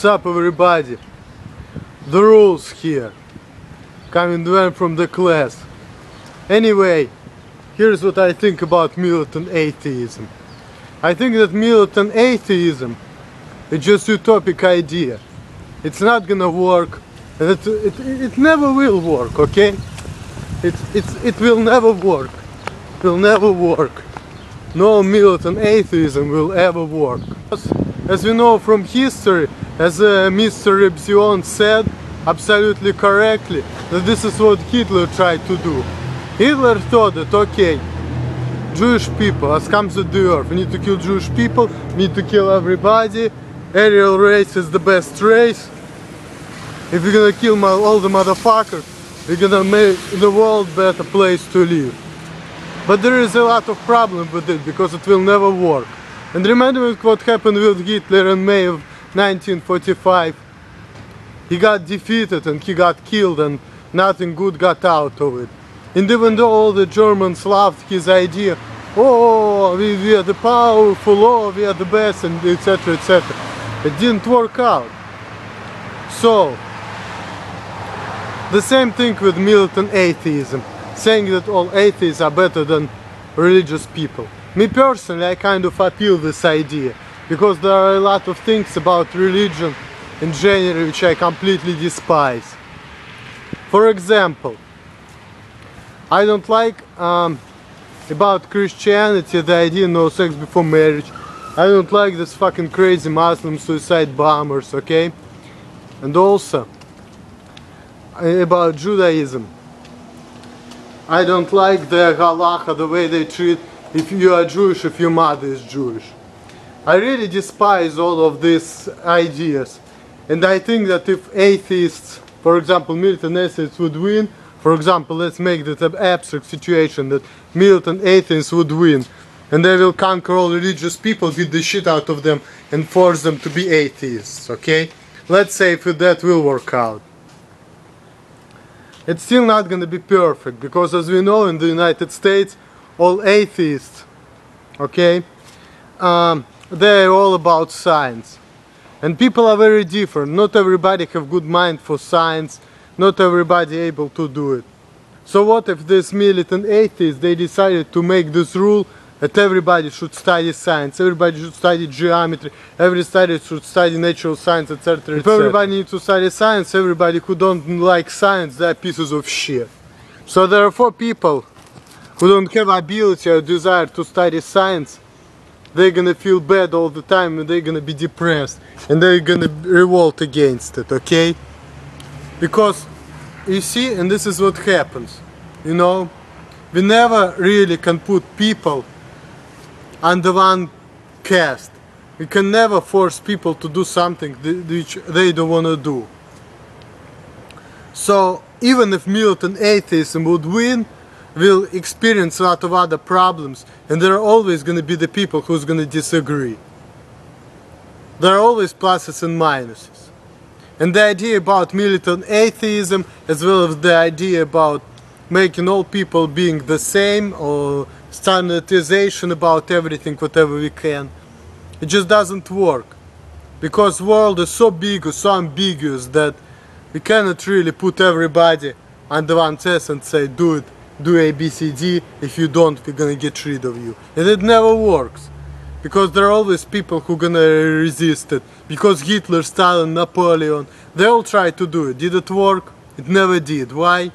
What's up, everybody? The rules here, coming from the class. Anyway, here's what I think about militant atheism. I think that militant atheism is just a utopic idea. It's not gonna work, and it never will work, okay? It will never work. It will never work. No militant atheism will ever work. As we know from history, as Mr. Rebzion said absolutely correctly, that this is what Hitler tried to do. Hitler thought that, okay, Jewish people has come to the earth, we need to kill Jewish people, we need to kill everybody, Aryan race is the best race. If we're gonna kill all the motherfuckers, we're gonna make the world a better place to live. But there is a lot of problem with it, because it will never work. And remember what happened with Hitler in May of 1945. He got defeated and he got killed, and nothing good got out of it. And even though all the Germans loved his idea, oh, we are the powerful, oh, we are the best, and etc, etc, it didn't work out. So, the same thing with militant atheism, saying that all atheists are better than religious people. Me personally, I kind of appeal this idea, because there are a lot of things about religion in general which I completely despise. For example, I don't like about Christianity the idea no sex before marriage. I don't like this fucking crazy Muslim suicide bombers, okay? And also about Judaism, I don't like the halacha, the way they treat if you are Jewish, if your mother is Jewish. I really despise all of these ideas. And I think that if atheists, for example, militant atheists would win, for example, let's make that an abstract situation that militant atheists would win, and they will conquer all religious people, beat the shit out of them, and force them to be atheists, okay? Let's say if that will work out. It's still not gonna be perfect, because as we know in the United States, all atheists, okay, they're all about science. And people are very different. Not everybody have good mind for science, not everybody able to do it. So what if this militant atheists, they decided to make this rule that everybody should study science, everybody should study geometry, everybody should study natural science, etc. If everybody needs to study science, everybody who don't like science, they're pieces of shit. So there are 4 people who don't have ability or desire to study science. They're gonna feel bad all the time, and they're gonna be depressed, and they're gonna revolt against it, okay? Because, you see, and this is what happens, you know, we never really can put people under one caste. We can never force people to do something which they don't want to do. So, even if militant atheism would win, we'll experience a lot of other problems, and there are always going to be the people who's going to disagree. There are always pluses and minuses. And the idea about militant atheism, as well as the idea about making all people being the same, or standardization about everything, whatever we can, it just doesn't work. Because the world is so big, so ambiguous, that we cannot really put everybody under one test and say, do it. Do A, B, C, D, if you don't, we're gonna get rid of you. And it never works. Because there are always people who gonna resist it. Because Hitler, Stalin, Napoleon, they all tried to do it. Did it work? It never did. Why?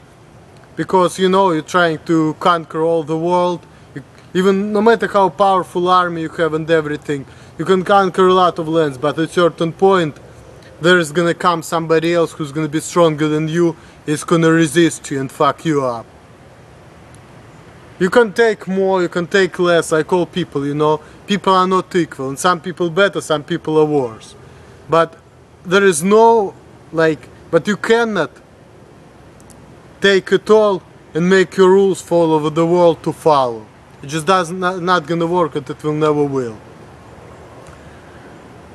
Because, you know, you're trying to conquer all the world. Even no matter how powerful army you have and everything, you can conquer a lot of lands, but at a certain point, there's gonna come somebody else who's gonna be stronger than you, is gonna resist you and fuck you up. You can take more, you can take less, like all people, you know. People are not equal, and some people better, some people are worse. But there is no, but you cannot take it all and make your rules for all over the world to follow. It just not gonna work, and it will never will.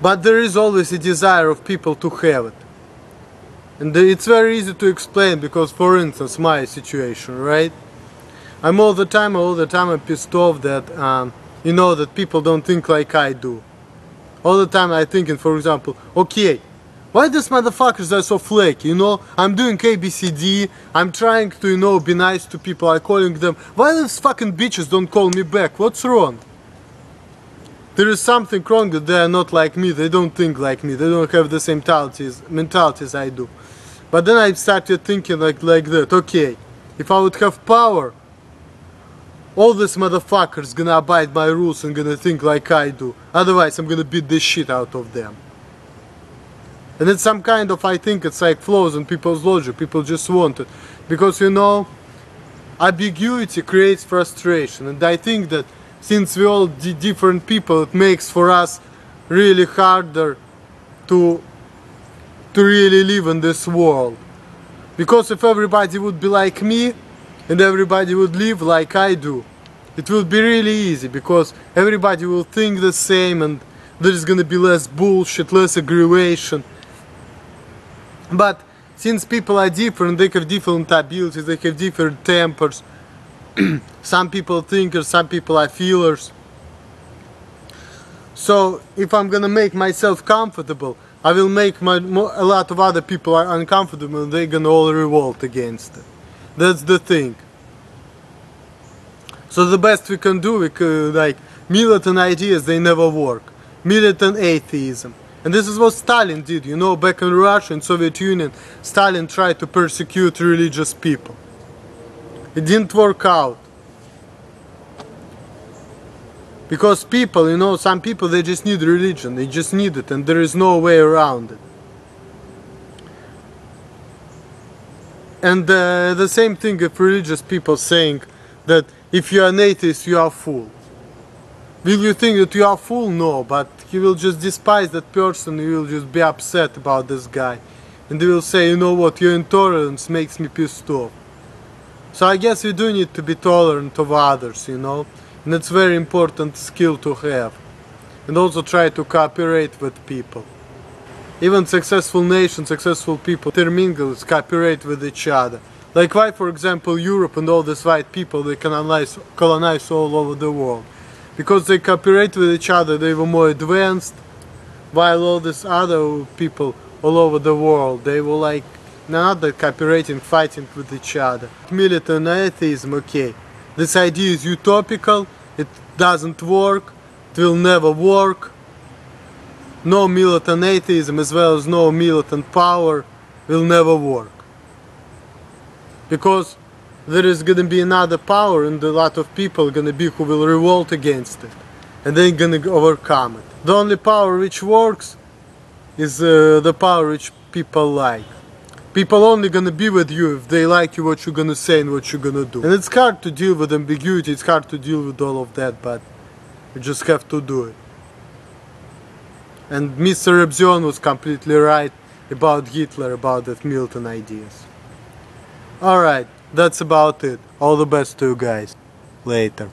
But there is always a desire of people to have it. And it's very easy to explain, because for instance, my situation, right? I'm all the time I'm pissed off that, you know, that people don't think like I do. All the time I'm thinking, for example, okay, Why these motherfuckers are so flaky, you know? I'm doing ABCD, I'm trying to, you know, be nice to people, I'm calling them. Why these fucking bitches don't call me back? What's wrong? There is something wrong that they are not like me, they don't think like me, they don't have the same mentalities I do. But then I started thinking like that, okay, if I would have power, all these motherfuckers gonna abide by rules and gonna think like I do. Otherwise I'm gonna beat the shit out of them. And it's some kind of, I think it's like flaws in people's logic. People just want it. Because, you know, ambiguity creates frustration. And I think that since we all different people, it makes for us really harder to really live in this world. Because if everybody would be like me, and everybody would live like I do, it would be really easy. Because everybody will think the same, and there's gonna be less bullshit, less aggravation. But since people are different, they have different abilities, they have different tempers. Some people are thinkers, some people are feelers. So if I'm gonna make myself comfortable, I will make a lot of other people are uncomfortable, and they're gonna all revolt against it. That's the thing. So the best we can do, like militant ideas, they never work. Militant atheism. And this is what Stalin did, you know, back in Russia and Soviet Union, Stalin tried to persecute religious people. It didn't work out. Because people, you know, some people, they just need religion, they just need it, and there is no way around it. And the same thing with religious people saying that if you are an atheist, you are a fool. Will you think that you are a fool? No, but you will just despise that person, you will just be upset about this guy. And they will say, you know what, your intolerance makes me pissed off. So I guess we do need to be tolerant of others, you know. And it's a very important skill to have. And also try to cooperate with people. Even successful nations, successful people, intermingle, cooperate with each other. Like why, for example, Europe and all these white people, they colonize all over the world. Because they cooperate with each other, they were more advanced, while all these other people all over the world, they were like, not that cooperating, fighting with each other. Militant atheism, okay, this idea is utopical, it doesn't work, it will never work. No militant atheism as well as no militant power will never work. Because there is going to be another power, and a lot of people are going to be who will revolt against it. And they're going to overcome it. The only power which works is the power which people like. People only going to be with you if they like you, what you're going to say and what you're going to do. And it's hard to deal with ambiguity, it's hard to deal with all of that, but you just have to do it. And Mr. Rebzion was completely right about Hitler, about that militant ideas. Alright. That's about it. All the best to you guys. Later.